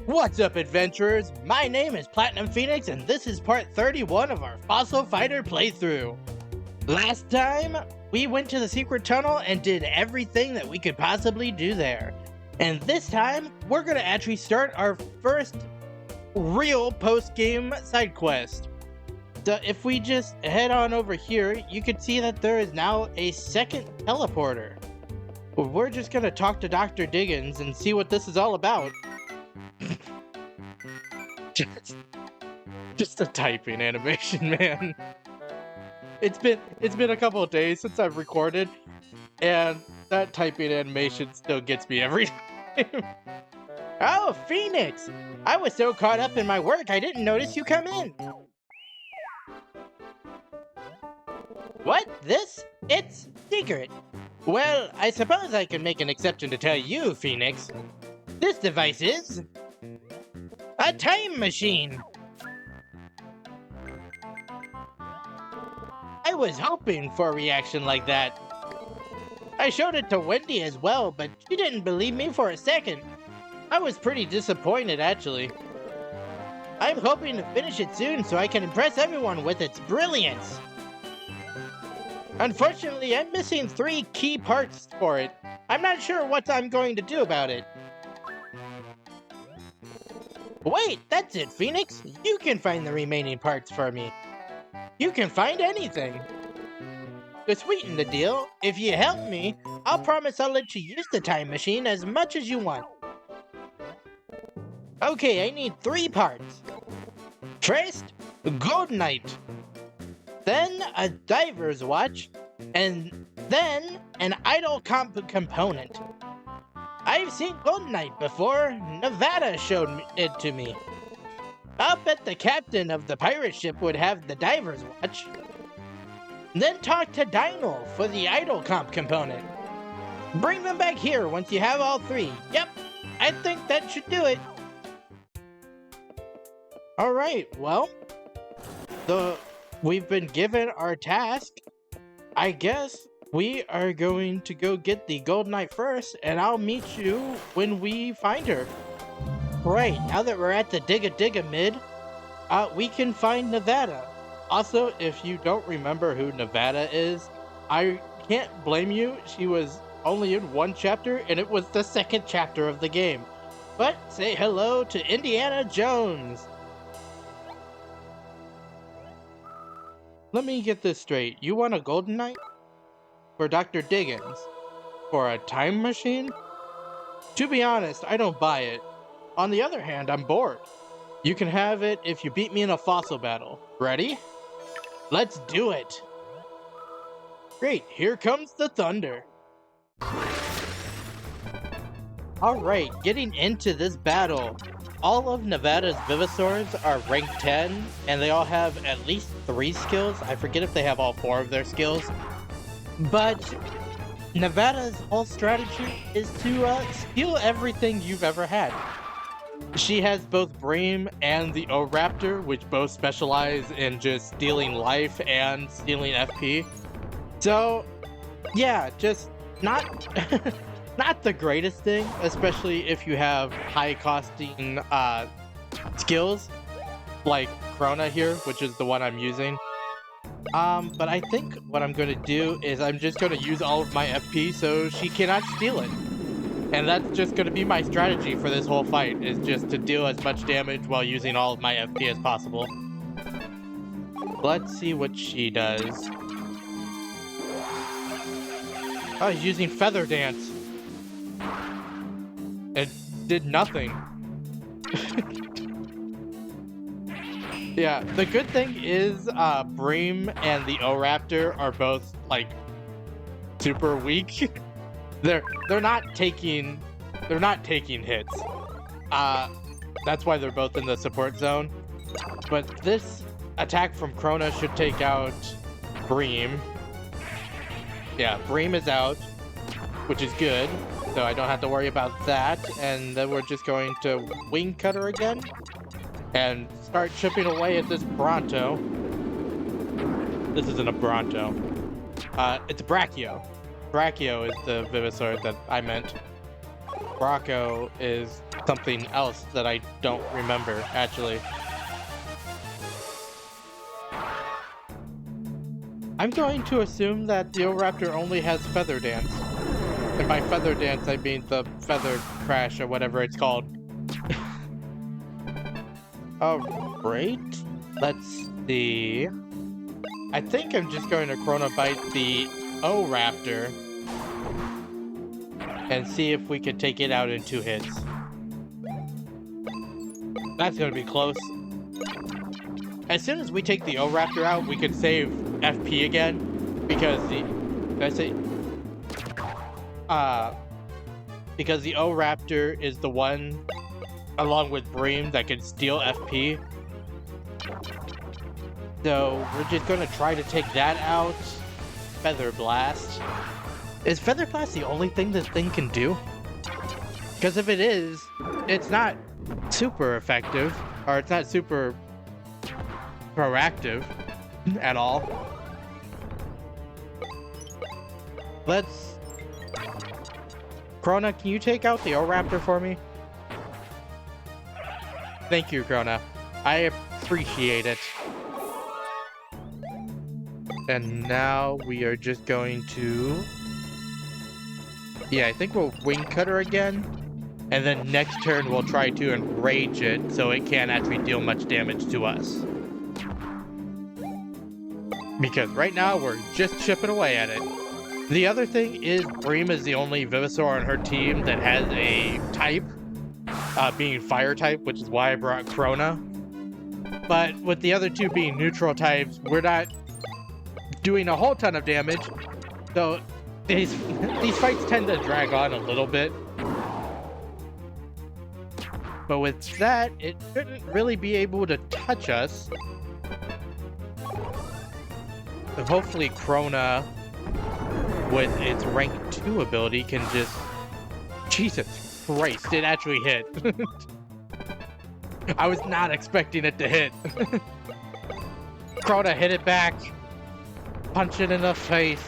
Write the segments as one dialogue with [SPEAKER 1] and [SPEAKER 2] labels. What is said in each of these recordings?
[SPEAKER 1] What's up, adventurers? My name is Platinum Phoenix, and this is part 31 of our Fossil Fighter playthrough. Last time, we went to the secret tunnel and did everything that we could possibly do there. And this time, we're gonna actually start our first real post-game side quest. So if we just head on over here, you can see that there is now a second teleporter. We're just gonna talk to Dr. Diggins and see what this is all about. Just a typing animation, man. It's been a couple of days since I've recorded, and that typing animation still gets me every time. Oh, Phoenix! I was so caught up in my work I didn't notice you come in. What? This? It's secret. Well, I suppose I can make an exception to tell you, Phoenix. This device is a time machine. I was hoping for a reaction like that. I showed it to Wendy as well, but she didn't believe me for a second. I was pretty disappointed, actually. I'm hoping to finish it soon so I can impress everyone with its brilliance. Unfortunately, I'm missing 3 key parts for it. I'm not sure what I'm going to do about it. Wait, that's it, Phoenix. You can find the remaining parts for me. You can find anything. To sweeten the deal, if you help me, I'll promise I'll let you use the time machine as much as you want. Okay, I need 3 parts. First, Goldenite. Then a diver's watch. And then an idle component. I've seen Goldenite before. Nevada showed it to me. I'll bet the captain of the pirate ship would have the diver's watch. Then talk to Dino for the idle component. Bring them back here once you have all 3. Yep, I think that should do it. Alright, well, we've been given our task. I guess we are going to go get the Goldenite first, and I'll meet you when we find her. Right, now that we're at the Digga mid, we can find Nevada. Also, if you don't remember who Nevada is, I can't blame you. She was only in 1 chapter, and it was the 2nd chapter of the game. But say hello to Indiana Jones. Let me get this straight. You want a Goldenite? For Dr. Diggins? For a time machine? To be honest, I don't buy it. On the other hand, I'm bored. You can have it if you beat me in a fossil battle. Ready? Let's do it! Great, here comes the thunder. Alright, getting into this battle. All of Nevada's Vivosaurs are rank 10, and they all have at least 3 skills. I forget if they have all 4 of their skills. But Nevada's whole strategy is to steal everything you've ever had. She has both Bream and the O-Raptor, which both specialize in just stealing life and stealing FP. So, yeah, just not not the greatest thing, especially if you have high-costing skills, like Krona here, which is the one I'm using. But I think what I'm going to do is I'm just going to use all of my FP so she cannot steal it. And that's just going to be my strategy for this whole fight, is just to deal as much damage while using all of my FP as possible. Let's see what she does. Oh, he's using Feather Dance. It did nothing. Yeah, the good thing is Bream and the O-Raptor are both like super weak. they're not taking hits. That's why they're both in the support zone. But this attack from Krona should take out Bream. Yeah, Bream is out, which is good. So I don't have to worry about that. And then we're just going to Wing Cutter again and start chipping away at this Bronto. This isn't a Bronto. It's a Brachio. Brachio is the Vivosaur that I meant. Bracco is something else that I don't remember, actually. I'm going to assume that the Oraptor only has Feather Dance. And by Feather Dance, I mean the Feather Crash or whatever it's called. Alright, let's see. I think I'm just going to Chronobite the O-Raptor and see if we can take it out in 2 hits. That's going to be close. As soon as we take the O-Raptor out, we can save FP again, because because the O-Raptor is the one, along with Bream, that can steal FP. So we're just gonna try to take that out. Feather Blast. Is Feather Blast the only thing this thing can do? Because if it is, it's not super effective, or it's not super proactive at all. Let's... Krona, can you take out the O-Raptor for me? Thank you, Krona. I appreciate it. And now we are just going to... Yeah, I think we'll Wing Cutter again. And then next turn we'll try to enrage it so it can't actually deal much damage to us. Because right now we're just chipping away at it. The other thing is Bream is the only Venusaur on her team that has a type, being Fire type, which is why I brought Krona. But with the other two being neutral types, we're not doing a whole ton of damage. So these fights tend to drag on a little bit. But with that, it shouldn't really be able to touch us. So hopefully Krona, with its rank 2 ability, can just... Jesus Christ, it actually hit. I was not expecting it to hit. Krona hit it back. Punch it in the face.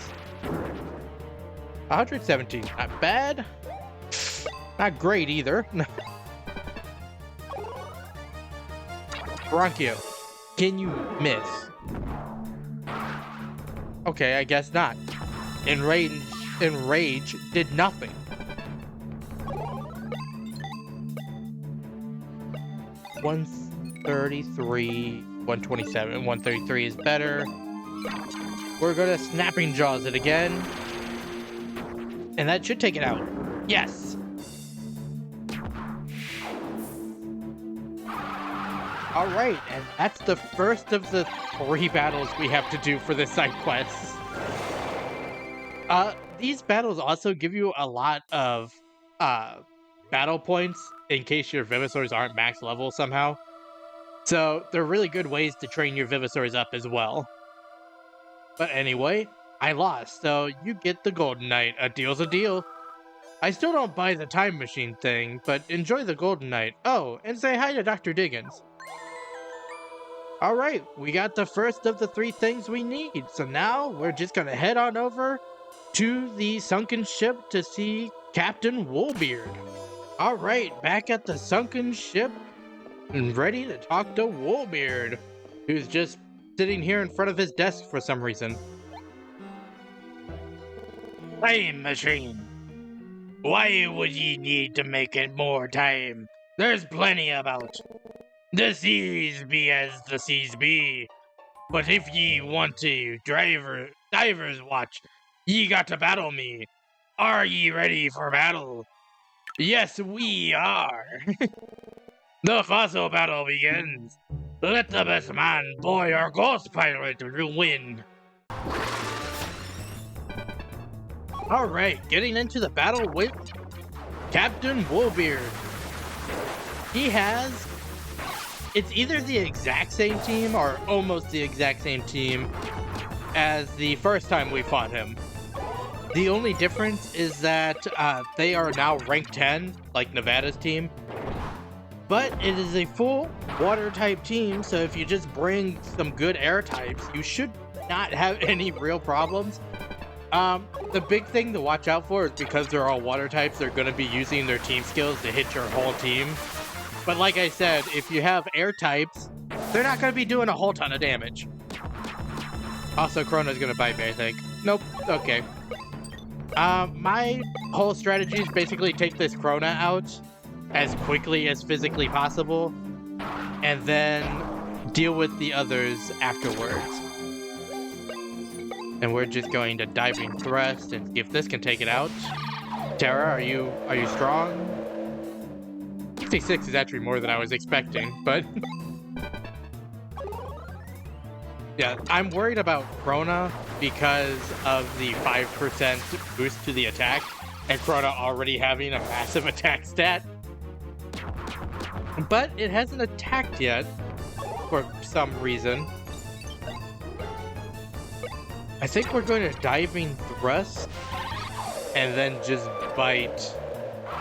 [SPEAKER 1] 117, not bad. Not great either. Bronchio, can you miss? Okay, I guess not. Enrage did nothing. $133, $127, $133 is better. We're gonna Snapping Jaws it again. And that should take it out. Yes! Alright, and that's the first of the 3 battles we have to do for this side quest. These battles also give you a lot of battle points in case your Venusaurs aren't max level somehow. So they're really good ways to train your Venusaurs up as well. But anyway, I lost, so you get the Golden Knight. A deal's a deal. I still don't buy the time machine thing, but enjoy the Golden Knight. Oh, and say hi to Dr. Diggins. Alright, we got the first of the 3 things we need, so now we're just gonna head on over to the sunken ship to see Captain Woolbeard. Alright, back at the sunken ship and ready to talk to Woolbeard, who's just sitting here in front of his desk for some reason.
[SPEAKER 2] Time machine. Why would ye need to make it more time? There's plenty about. The seas be as the seas be. But if ye want to diver's watch, ye got to battle me. Are ye ready for battle? Yes, we are. The fossil battle begins. Let the best man, boy, or ghost pirate win.
[SPEAKER 1] Alright, getting into the battle with Captain Woolbeard. He has... It's either the exact same team or almost the exact same team as the first time we fought him. The only difference is that they are now rank 10, like Nevada's team. But it is a full water type team, so if you just bring some good air types, you should not have any real problems. The big thing to watch out for is because they're all water types, they're going to be using their team skills to hit your whole team. But like I said, if you have air types, they're not going to be doing a whole ton of damage. Also, Chrona's going to bite me, I think. Nope. Okay. My whole strategy is basically take this Chrona out as quickly as physically possible, and then deal with the others afterwards. And we're just going to diving thrust and see if this can take it out. Terra, are you strong? 66 is actually more than I was expecting, but yeah, I'm worried about Chrona because of the 5% boost to the attack, and Chrona already having a massive attack stat. But it hasn't attacked yet for some reason. I think we're going to diving thrust and then just bite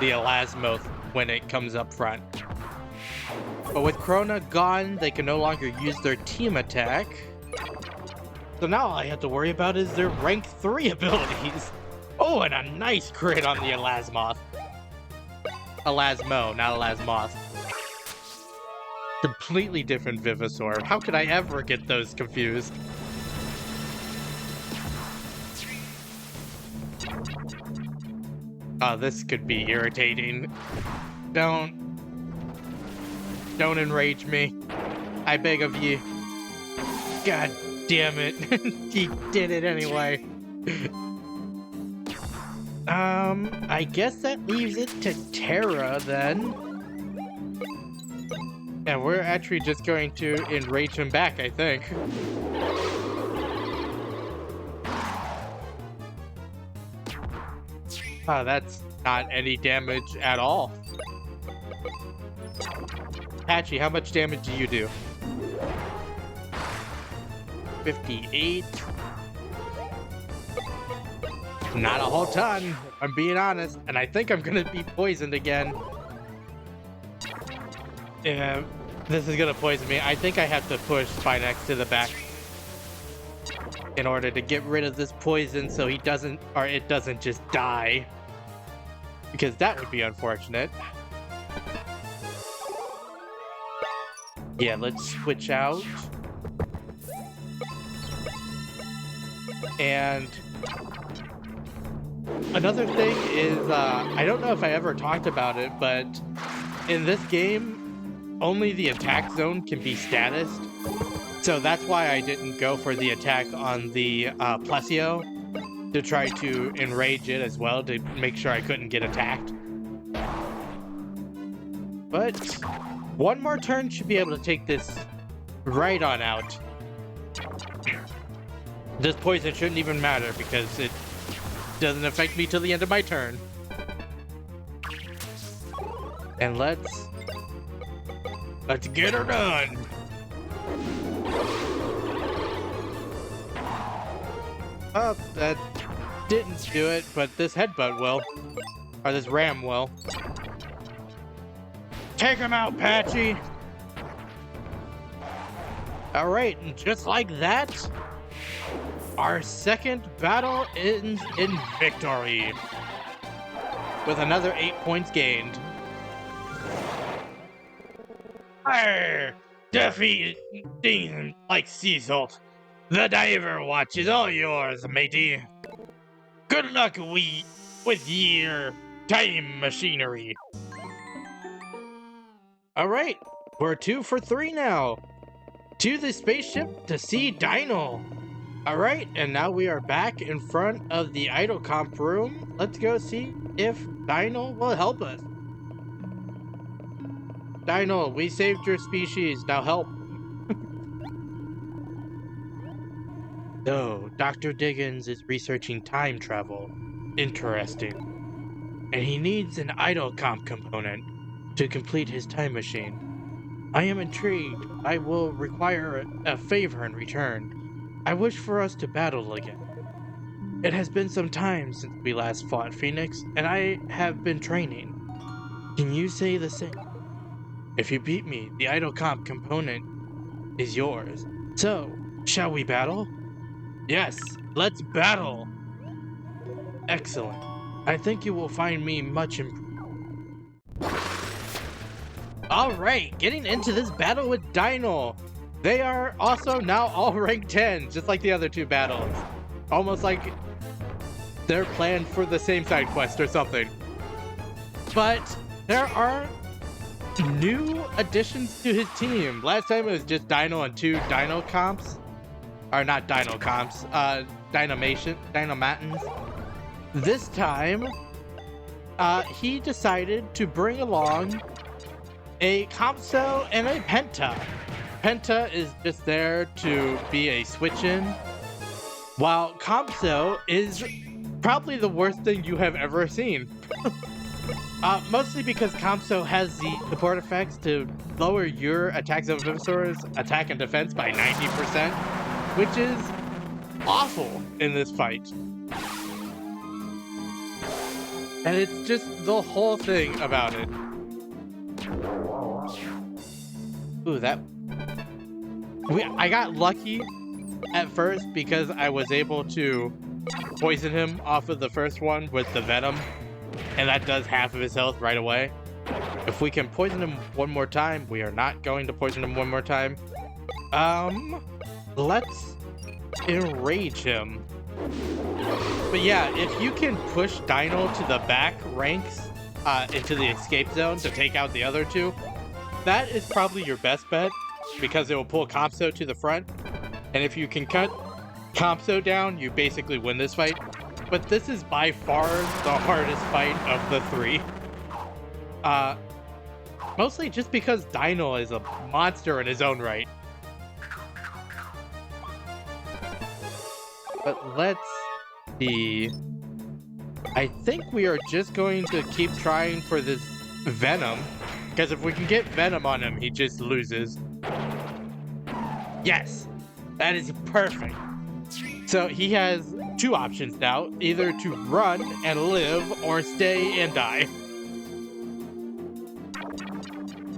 [SPEAKER 1] the Elasmoth when it comes up front. But with Chrona gone, they can no longer use their team attack. So now all I have to worry about is their rank 3 abilities. Oh, and a nice crit on the Elasmoth. Elasmo, not Elasmoth. Completely different Vivasaur. How could I ever get those confused? Oh, this could be irritating. Don't enrage me. I beg of you. God damn it. He did it anyway. I guess that leaves it to Terra then. And we're actually just going to enrage him back, I think. Oh, that's not any damage at all. Patchy, how much damage do you do? 58. Not a whole ton, if I'm being honest. And I think I'm gonna be poisoned again. Yeah, this is gonna poison me. I think I have to push Spinex to the back in order to get rid of this poison so he doesn't, or it doesn't just die. Because that would be unfortunate. Yeah, let's switch out. And another thing is, I don't know if I ever talked about it, but in this game, only the attack zone can be statused. So that's why I didn't go for the attack on the Plesio, to try to enrage it as well, to make sure I couldn't get attacked. But one more turn should be able to take this right on out. This poison shouldn't even matter because it doesn't affect me till the end of my turn. And let's get her done. Oh, that didn't do it, but this headbutt will. Or this ram will. Take him out, Patchy! Alright, and just like that, our second battle ends in victory. With another 8 points gained.
[SPEAKER 2] Arr! Defeating like sea salt. The diver watch is all yours, matey. Good luck with your time machinery.
[SPEAKER 1] Alright, we're 2 for 3 now. To the spaceship to see Dino. Alright, and now we are back in front of the idle comp room. Let's go see if Dino will help us. Dino, we saved your species, now help. So, Dr. Diggins is researching time travel. Interesting. And he needs an idle comp component to complete his time machine. I am intrigued. I will require a favor in return. I wish for us to battle again. It has been some time since we last fought Phoenix, and I have been training. Can you say the same? If you beat me, the idle comp component is yours. So, shall we battle?
[SPEAKER 2] Yes, let's battle.
[SPEAKER 1] Excellent. I think you will find me much improved. Alright, getting into this battle with Dino. They are also now all rank 10, just like the other two battles. Almost like they're planned for the same side quest or something. But there are new additions to his team. Last time it was just Dino and 2 Dino comps. Or not Dino comps, Dinomatons. This time, he decided to bring along a Compso and a Penta. Penta is just there to be a switch-in, while Compso is probably the worst thing you have ever seen. Mostly because Compso has the support effects to lower your attacks of Vivisaur's attack and defense by 90%, which is awful in this fight. And it's just the whole thing about it. Ooh, I got lucky at first because I was able to poison him off of the first one with the venom, and that does half of his health right away. If we can poison him one more time, we are not going to poison him one more time. Let's enrage him. But yeah, if you can push Dino to the back ranks into the escape zone to take out the other two, that is probably your best bet, because it will pull Compso to the front. And if you can cut Compso down, you basically win this fight. But this is by far the hardest fight of the 3. Mostly just because Dino is a monster in his own right. But let's see. I think we are just going to keep trying for this Venom, because if we can get Venom on him, he just loses. Yes! That is perfect! So he has 2 options now, either to run and live, or stay and die.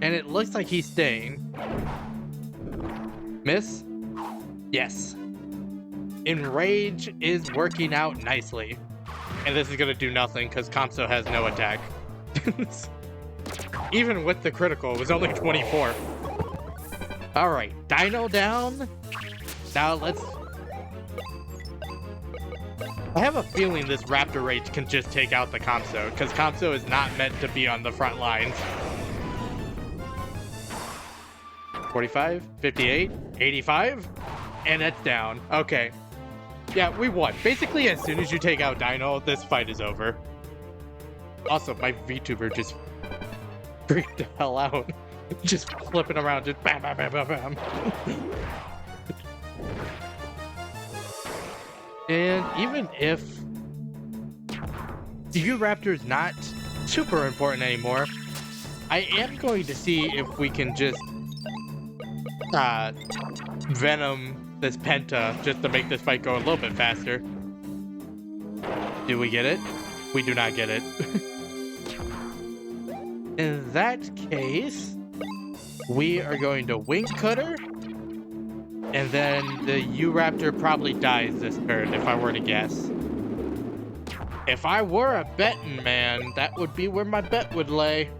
[SPEAKER 1] And it looks like he's staying. Miss? Yes. Enrage is working out nicely. And this is gonna do nothing, because Compso has no attack. Even with the critical, it was only 24. Alright, Dino down. Now let's... I have a feeling this Raptor Rage can just take out the Compso, because Compso is not meant to be on the front lines. 45, 58, 85, and it's down. Okay. Yeah, we won. Basically, as soon as you take out Dino, this fight is over. Also, my Vtuber just freaked the hell out. Just flipping around, just bam, bam, bam, bam, bam. And even if the U-Raptor is not super important anymore, I am going to see if we can just Venom this Penta just to make this fight go a little bit faster. Do we get it? We do not get it. In that case, we are going to Wing Cutter, and then the U-Raptor probably dies this turn, if I were to guess. If I were a betting man, that would be where my bet would lay.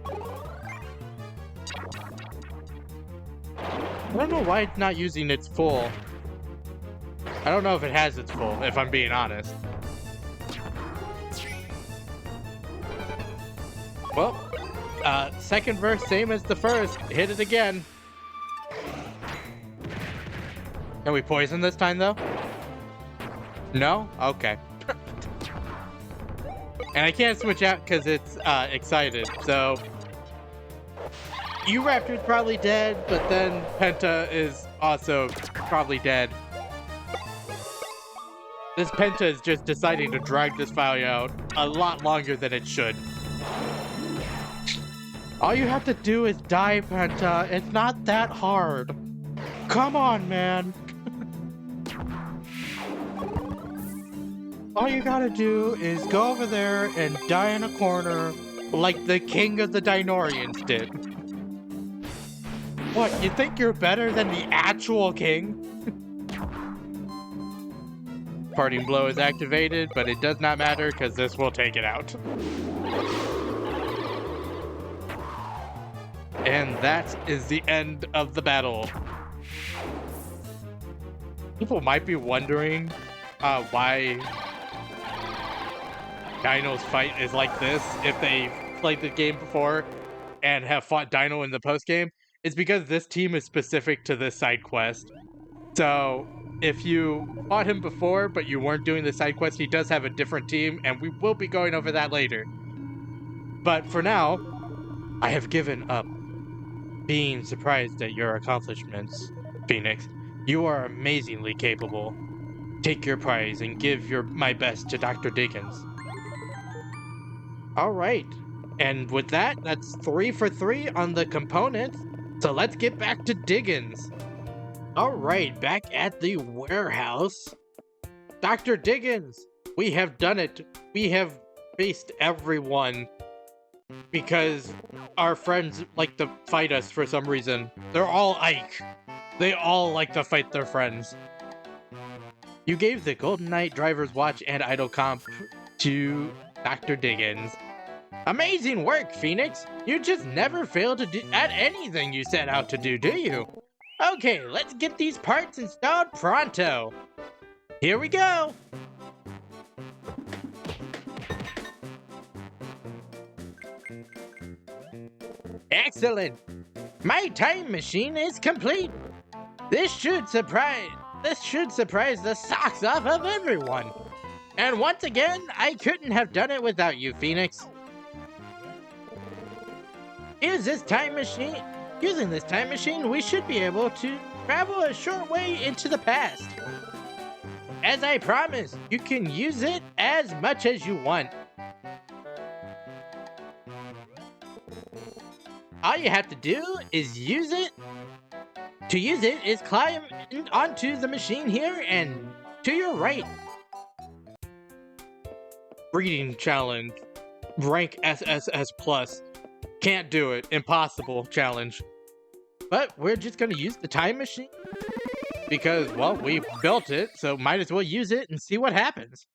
[SPEAKER 1] I don't know why it's not using its full. I don't know if it has its full, if I'm being honest. Well, second verse, same as the first. Hit it again. Can we poison this time, though? No? Okay. And I can't switch out because it's excited, so... U-Raptor's probably dead, but then Penta is also probably dead. This Penta is just deciding to drag this fight out a lot longer than it should. All you have to do is die, Penta. It's not that hard. Come on, man. All you gotta do is go over there and die in a corner like the king of the Dinorians did. What, you think you're better than the actual king? Parting blow is activated, but it does not matter because this will take it out. And that is the end of the battle. People might be wondering why Dino's fight is like this if they played the game before and have fought Dino in the post game. It's because this team is specific to this side quest. So if you fought him before but you weren't doing the side quest, he does have a different team, and we will be going over that later. But for now, I have given up being surprised at your accomplishments, Phoenix. You are amazingly capable. Take your prize and give my best to Dr. Diggins. All right. And with that, that's 3 for 3 on the components. So let's get back to Diggins. All right, back at the warehouse. Dr. Diggins, we have done it. We have faced everyone because our friends like to fight us for some reason. They're all Ike. They all like to fight their friends. You gave the Golden Knight driver's watch and idle comp to Dr. Diggins. Amazing work, Phoenix! You just never fail to do at anything you set out to do you? Okay, let's get these parts installed pronto. Here we go! Excellent! My time machine is complete! This should surprise the socks off of everyone! And once again, I couldn't have done it without you, Phoenix. Using this time machine, we should be able to travel a short way into the past. As I promised, you can use it as much as you want. All you have to do is use it. To use it is climb onto the machine here and to your right. Breeding challenge. Rank SSS+. Can't do it. Impossible challenge. But we're just gonna use the time machine. Because, well, we built it, so might as well use it and see what happens.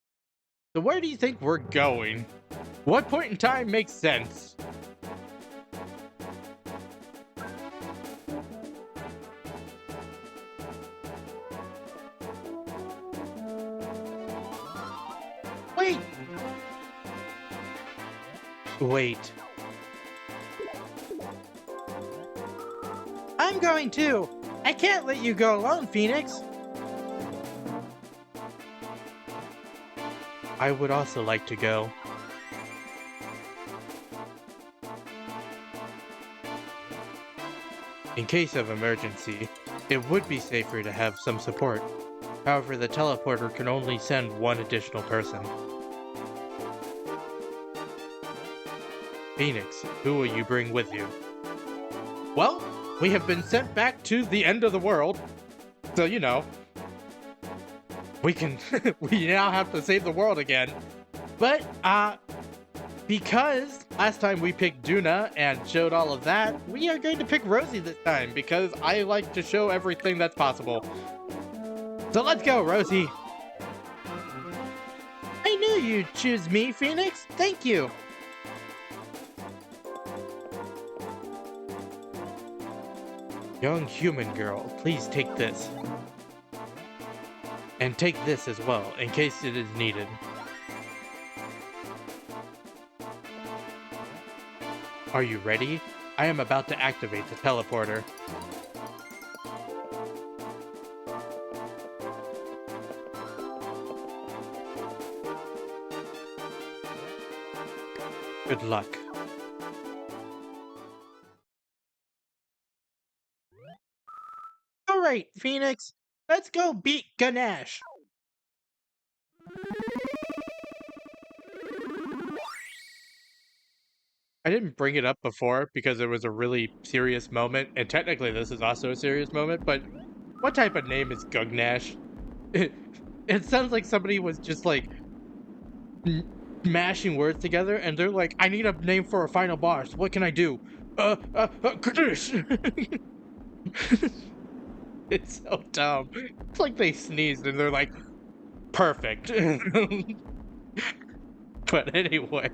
[SPEAKER 1] So where do you think we're going? What point in time makes sense? Wait. I'm going too. I can't let you go alone, Phoenix. I would also like to go. In case of emergency, it would be safer to have some support. However, the teleporter can only send one additional person. Phoenix, who will you bring with you? Well, we have been sent back to the end of the world. So, you know, we now have to save the world again. But, because last time we picked Duna and showed all of that, we are going to pick Rosie this time because I like to show everything that's possible. So let's go, Rosie. I knew you'd choose me, Phoenix. Thank you. Young human girl, please take this. And take this as well, in case it is needed. Are you ready? I am about to activate the teleporter. Good luck. Alright, Phoenix, let's go beat Ganesh. I didn't bring it up before because it was a really serious moment, and technically this is also a serious moment, but what type of name is Gugnash? It sounds like somebody was just like mashing words together and they're like, I need a name for a final boss. What can I do? Ganesh! It's so dumb. It's like they sneezed and they're like, Perfect. But anyway,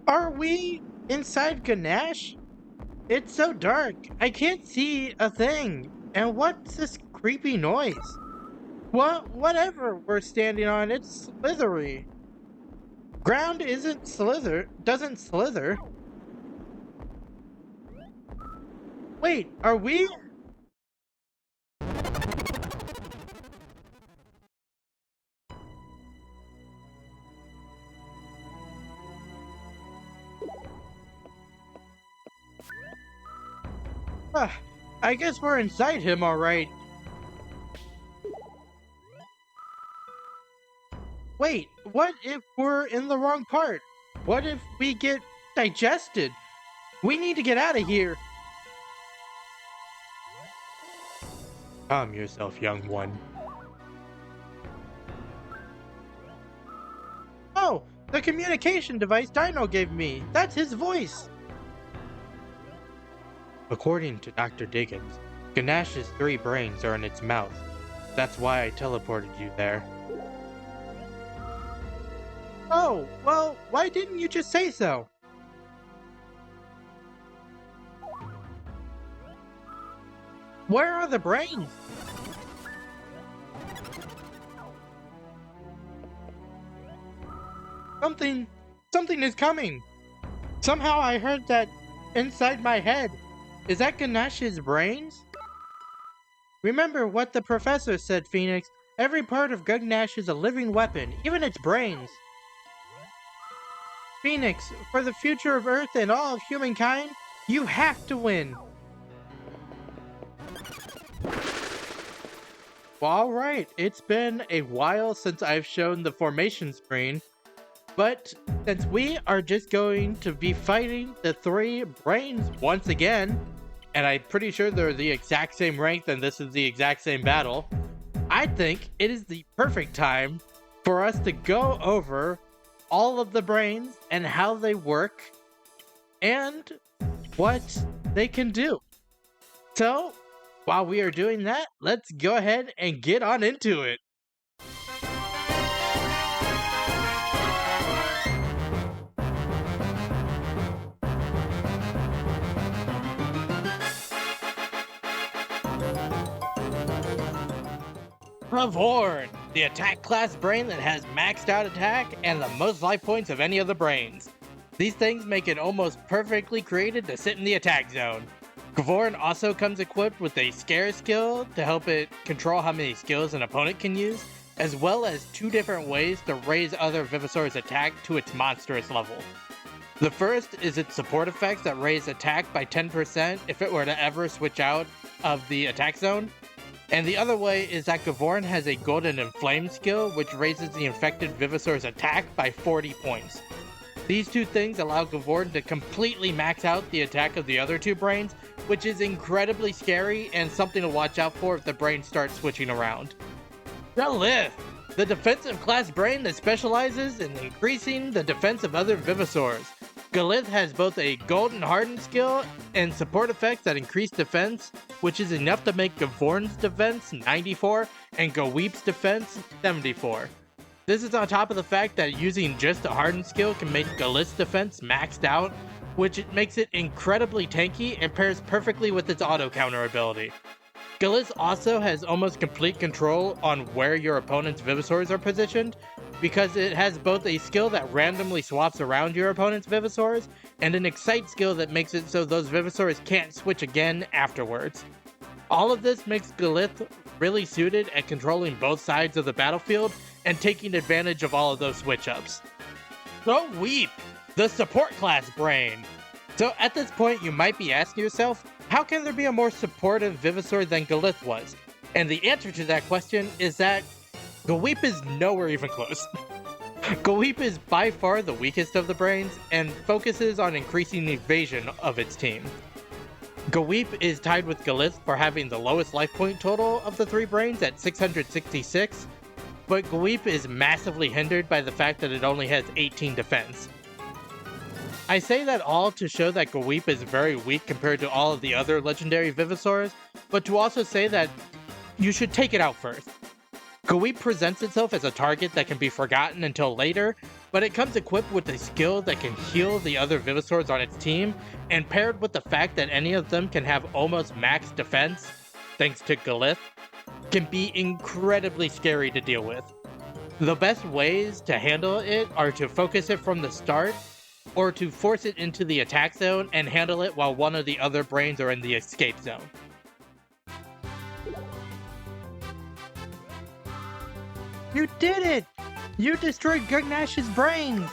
[SPEAKER 1] are we inside Ganesh? It's so dark, I can't see a thing. And what's this creepy noise? Whatever we're standing on, it's slithery. Ground doesn't slither. Wait, are we? I guess we're inside him, alright. Wait, what if we're in the wrong part? What if we get digested? We need to get out of here. Calm yourself, young one. Oh, the communication device Dino gave me. That's his voice. According to Dr. Diggins, Ganesh's 3 brains are in its mouth. That's why I teleported you there. Oh, well, why didn't you just say so? Where are the brains? Something is coming. Somehow I heard that inside my head. Is that Ganesh's brains? Remember what the professor said, Phoenix. Every part of Ganesh is a living weapon, even its brains. Phoenix, for the future of Earth and all of humankind, you have to win. Well, alright, it's been a while since I've shown the formation screen, but since we are just going to be fighting the 3 brains once again, and I'm pretty sure they're the exact same rank and this is the exact same battle, I think it is the perfect time for us to go over all of the brains and how they work and what they can do. So, while we are doing that, let's go ahead and get on into it. Horn, the attack class brain that has maxed out attack and the most life points of any of the brains. These things make it almost perfectly created to sit in the attack zone. Gavorn also comes equipped with a scare skill to help it control how many skills an opponent can use, as well as 2 different ways to raise other Vivisaur's attack to its monstrous level. The first is its support effects that raise attack by 10% if it were to ever switch out of the attack zone. And the other way is that Gavorn has a Golden Inflame skill, which raises the infected Vivisaur's attack by 40 points. These 2 things allow Gavorn to completely max out the attack of the other 2 brains, which is incredibly scary and something to watch out for if the brains start switching around. Galith, the defensive class brain that specializes in increasing the defense of other Vivisaurs. Galith has both a Golden Harden skill and support effects that increase defense, which is enough to make Gavorn's defense 94 and Gaweep's defense 74. This is on top of the fact that using just a Harden skill can make Galith's defense maxed out, which makes it incredibly tanky and pairs perfectly with its auto counter ability. Galith also has almost complete control on where your opponent's Vivisaurs are positioned, because it has both a skill that randomly swaps around your opponent's Vivisaurs, and an Excite skill that makes it so those Vivisaurs can't switch again afterwards. All of this makes Galith really suited at controlling both sides of the battlefield and taking advantage of all of those switch-ups. So Weep, the support class brain. So at this point you might be asking yourself, how can there be a more supportive Vivisaur than Galith was? And the answer to that question is that Gaweep is nowhere even close. Gaweep is by far the weakest of the brains and focuses on increasing the evasion of its team. Gaweep is tied with Galith for having the lowest life point total of the 3 brains at 666, but Gaweep is massively hindered by the fact that it only has 18 defense. I say that all to show that Gaweep is very weak compared to all of the other legendary Vivisaurs, but to also say that you should take it out first. Kui presents itself as a target that can be forgotten until later, but it comes equipped with a skill that can heal the other Vivisaurs on its team, and paired with the fact that any of them can have almost max defense, thanks to Glyph, can be incredibly scary to deal with. The best ways to handle it are to focus it from the start, or to force it into the attack zone and handle it while one of the other brains are in the escape zone. You did it! You destroyed Gugnash's brains!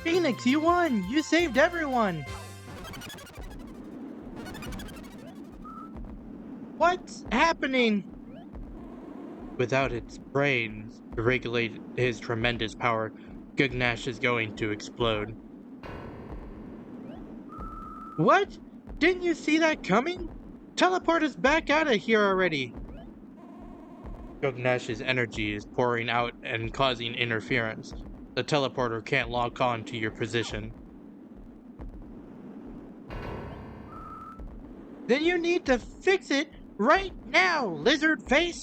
[SPEAKER 1] Phoenix, you won! You saved everyone! What's happening? Without its brains to regulate his tremendous power, Gugnash is going to explode. What? Didn't you see that coming? Teleport us back out of here already! Gugnash's energy is pouring out and causing interference. The teleporter can't lock on to your position. Then you need to fix it right now, lizard face!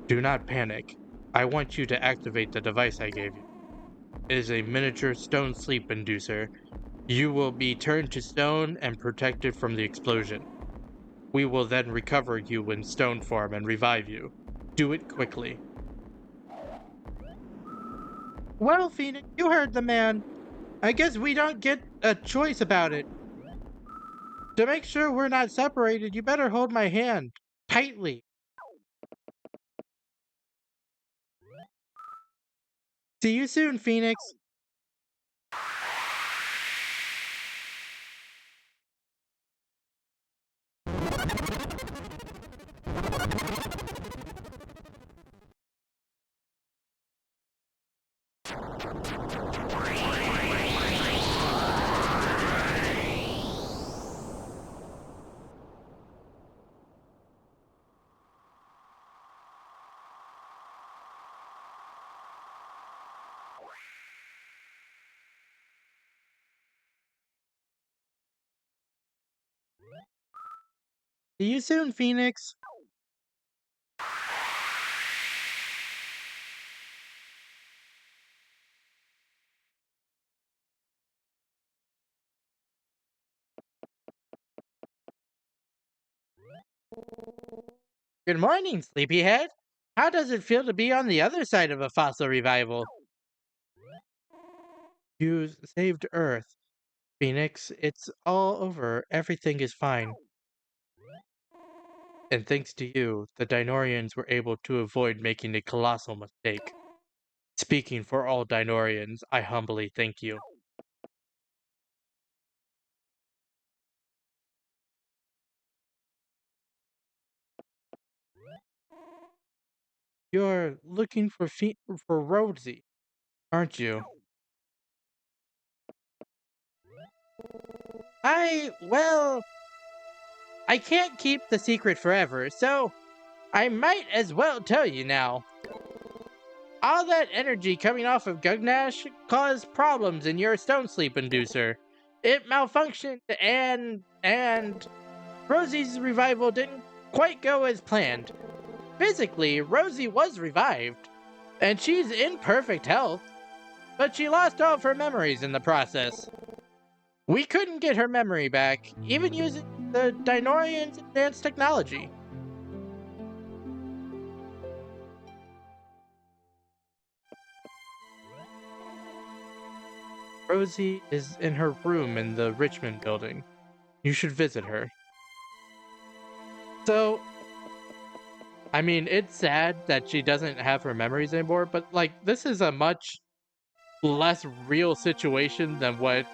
[SPEAKER 1] Do not panic. I want you to activate the device I gave you. It is a miniature stone sleep inducer. You will be turned to stone and protected from the explosion. We will then recover you in stone form and revive you. Do it quickly. Well, Phoenix, you heard the man. I guess we don't get a choice about it. To make sure we're not separated, you better hold my hand tightly. See you soon, Phoenix. See you soon, Phoenix. Good morning, sleepyhead. How does it feel to be on the other side of a fossil revival? You saved Earth, Phoenix. It's all over. Everything is fine. And thanks to you, the Dinorians were able to avoid making a colossal mistake. Speaking for all Dinorians, I humbly thank you. You're looking for Rosie, aren't you? Well, I can't keep the secret forever, so I might as well tell you now. All that energy coming off of Gugnash caused problems in your stone sleep inducer. It malfunctioned and Rosie's revival didn't quite go as planned. Physically, Rosie was revived, and she's in perfect health, but she lost all of her memories in the process. We couldn't get her memory back, even using the Dinorian's advanced technology. Rosie is in her room in the Richmond building. You should visit her. So, I mean, it's sad that she doesn't have her memories anymore, but like, this is a much less real situation than what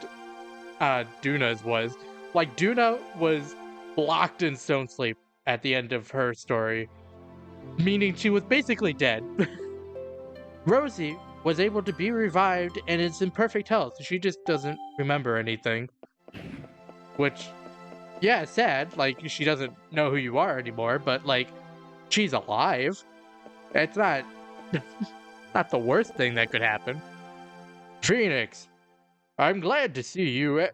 [SPEAKER 1] Duna's was. Like, Duna was locked in stone sleep at the end of her story, meaning she was basically dead. Rosie was able to be revived and is in perfect health. She just doesn't remember anything. Which, yeah, sad. Like, she doesn't know who you are anymore, but like, she's alive. It's not not the worst thing that could happen. Phoenix, I'm glad to see you.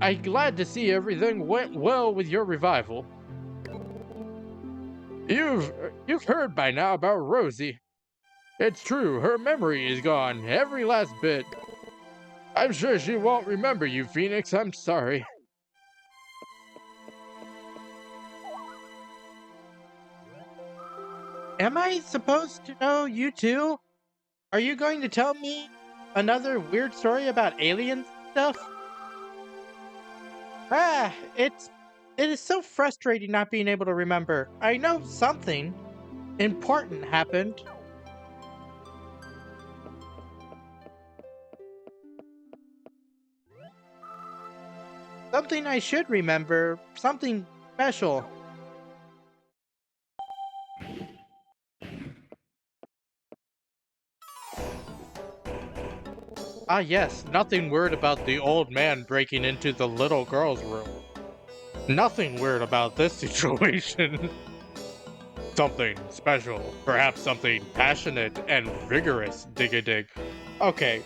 [SPEAKER 1] I'm glad to see everything went well with your revival.
[SPEAKER 3] You've heard by now about Rosie. It's true, her memory is gone, every last bit. I'm sure she won't remember you, Phoenix. I'm sorry.
[SPEAKER 1] Am I supposed to know you too? Are you going to tell me another weird story about alien stuff? It is so frustrating not being able to remember. I know something important happened. Something I should remember. Something special. Ah yes, nothing weird about the old man breaking into the little girl's room. Nothing weird about this situation. Something special. Perhaps something passionate and vigorous, dig-a-dig. Okay.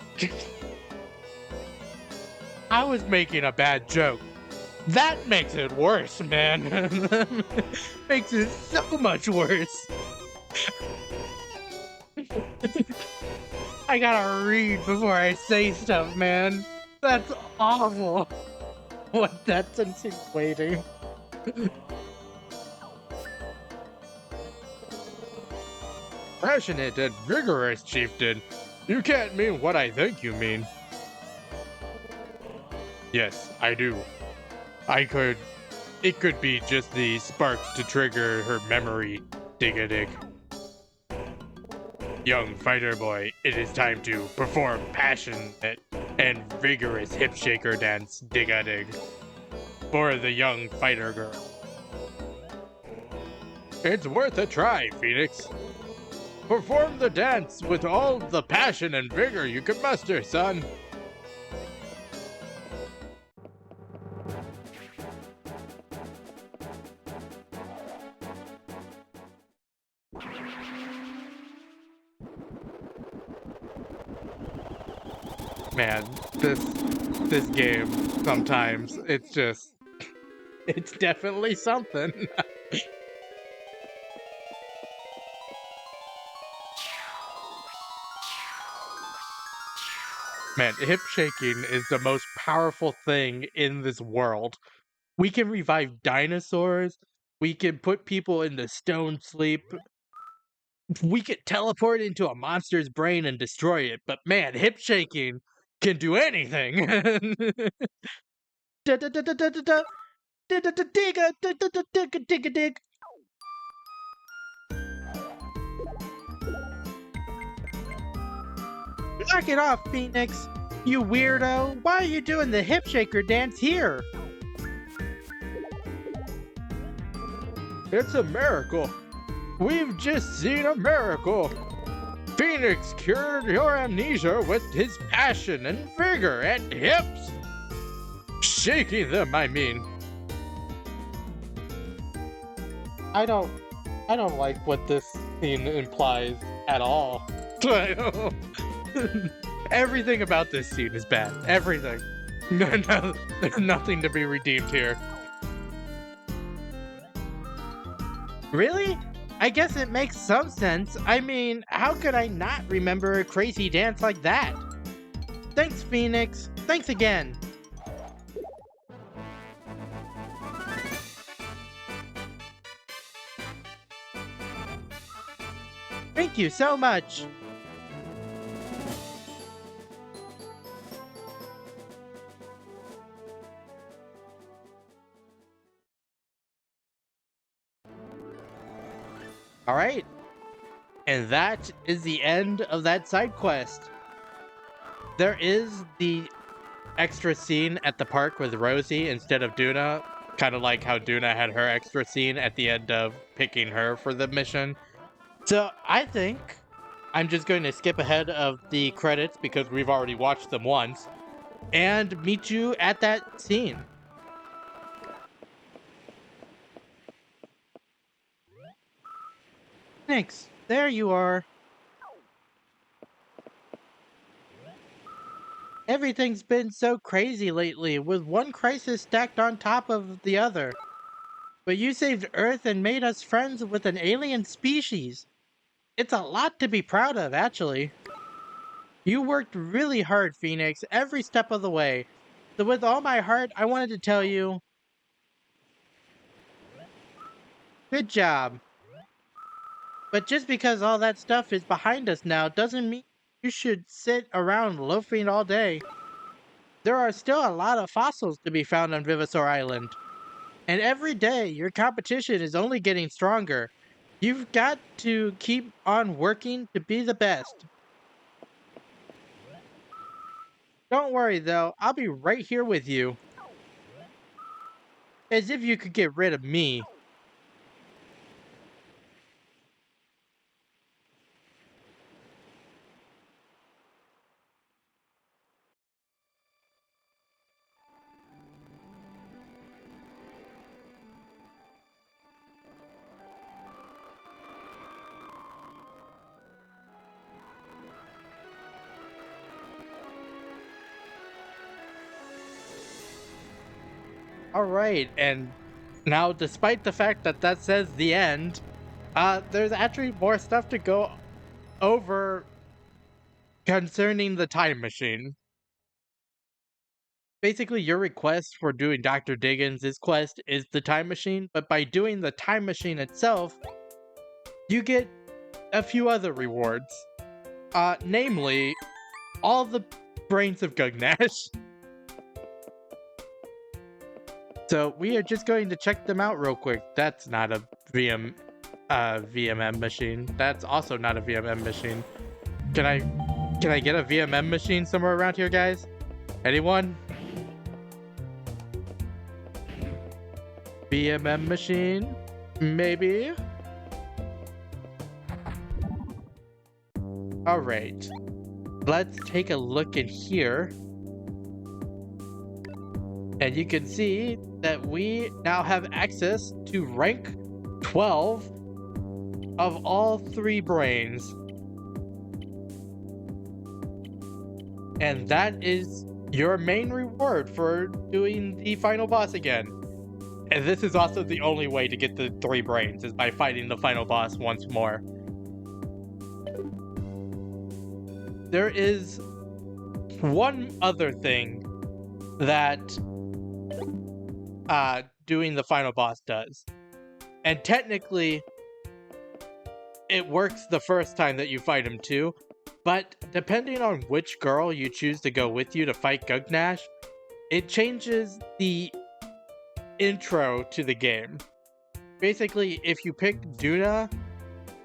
[SPEAKER 1] I was making a bad joke. That makes it worse, man. Makes it so much worse. I gotta read before I say stuff, man. That's awful. What that's insinuating.
[SPEAKER 3] Passionate and vigorous, chieftain. You can't mean what I think you mean. Yes, I do. It could be just the spark to trigger her memory, dig-a-dig. Young fighter boy, it is time to perform passionate and vigorous hip shaker dance, dig-a-dig. For the young fighter girl. It's worth a try, Phoenix. Perform the dance with all the passion and vigor you can muster, son. Man, this game sometimes it's definitely something. Man, hip shaking is the most powerful thing in this world. We can revive dinosaurs. We can put people into stone sleep. We could teleport into a monster's brain and destroy it. But man, hip shaking can do anything.
[SPEAKER 1] Knock it off, Phoenix. You weirdo. Why are you doing the hip shaker dance here?
[SPEAKER 3] It's a miracle. We've just seen a miracle. Phoenix cured your amnesia with his passion and vigor and hips. Shaking them, I mean.
[SPEAKER 1] I don't like what this scene implies at all.
[SPEAKER 3] Everything about this scene is bad. Everything. No, there's nothing to be redeemed here.
[SPEAKER 1] Really? I guess it makes some sense. I mean, how could I not remember a crazy dance like that? Thanks, Phoenix. Thanks again. Thank you so much. All right. And that is the end of that side quest. There is the extra scene at the park with Rosie instead of Duna, kind of like how Duna had her extra scene at the end of picking her for the mission. So I think I'm just going to skip ahead of the credits because we've already watched them once and meet you at that scene. Thanks. There you are. Everything's been so crazy lately, with one crisis stacked on top of the other. But you saved Earth and made us friends with an alien species. It's a lot to be proud of, actually. You worked really hard, Phoenix, every step of the way. So with all my heart, I wanted to tell you, good job. But just because all that stuff is behind us now doesn't mean you should sit around loafing all day. There are still a lot of fossils to be found on Vivasaur Island. And every day, your competition is only getting stronger. You've got to keep on working to be the best. Don't worry though, I'll be right here with you. As if you could get rid of me. Alright, and now despite the fact that that says the end, there's actually more stuff to go over concerning the time machine. Basically, your request for doing Dr. Diggins' quest is the time machine, but by doing the time machine itself, you get a few other rewards. Namely, all the brains of Gugnash. So we are just going to check them out real quick. That's not a VMM machine. That's also not a VMM machine. Can I get a VMM machine somewhere around here, guys? Anyone? VMM machine? Maybe? Alright. Let's take a look in here. And you can see that we now have access to rank 12 of all 3 brains. And that is your main reward for doing the final boss again. And this is also the only way to get the 3 brains, is by fighting the final boss once more. There is one other thing that doing the final boss does. And technically, it works the first time that you fight him too, but depending on which girl you choose to go with you to fight Gugnash, it changes the intro to the game. Basically, if you pick Duna,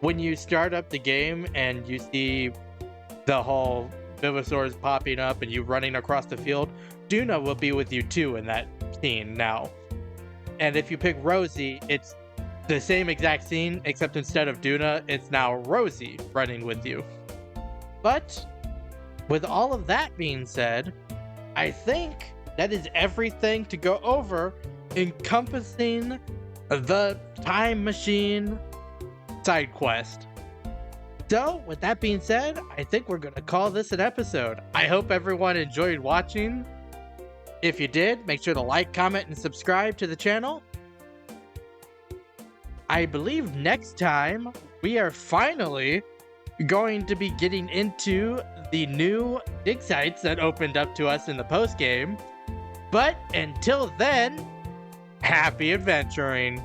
[SPEAKER 1] when you start up the game and you see the whole Vivasaurs popping up and you running across the field, Duna will be with you too in that scene now. And if you pick Rosie, it's the same exact scene, except instead of Duna, it's now Rosie running with you. But with all of that being said, I think that is everything to go over encompassing the time machine side quest. So, with that being said, I think we're going to call this an episode. I hope everyone enjoyed watching. If you did, make sure to like, comment, and subscribe to the channel. I believe next time we are finally going to be getting into the new dig sites that opened up to us in the post game. But until then, happy adventuring.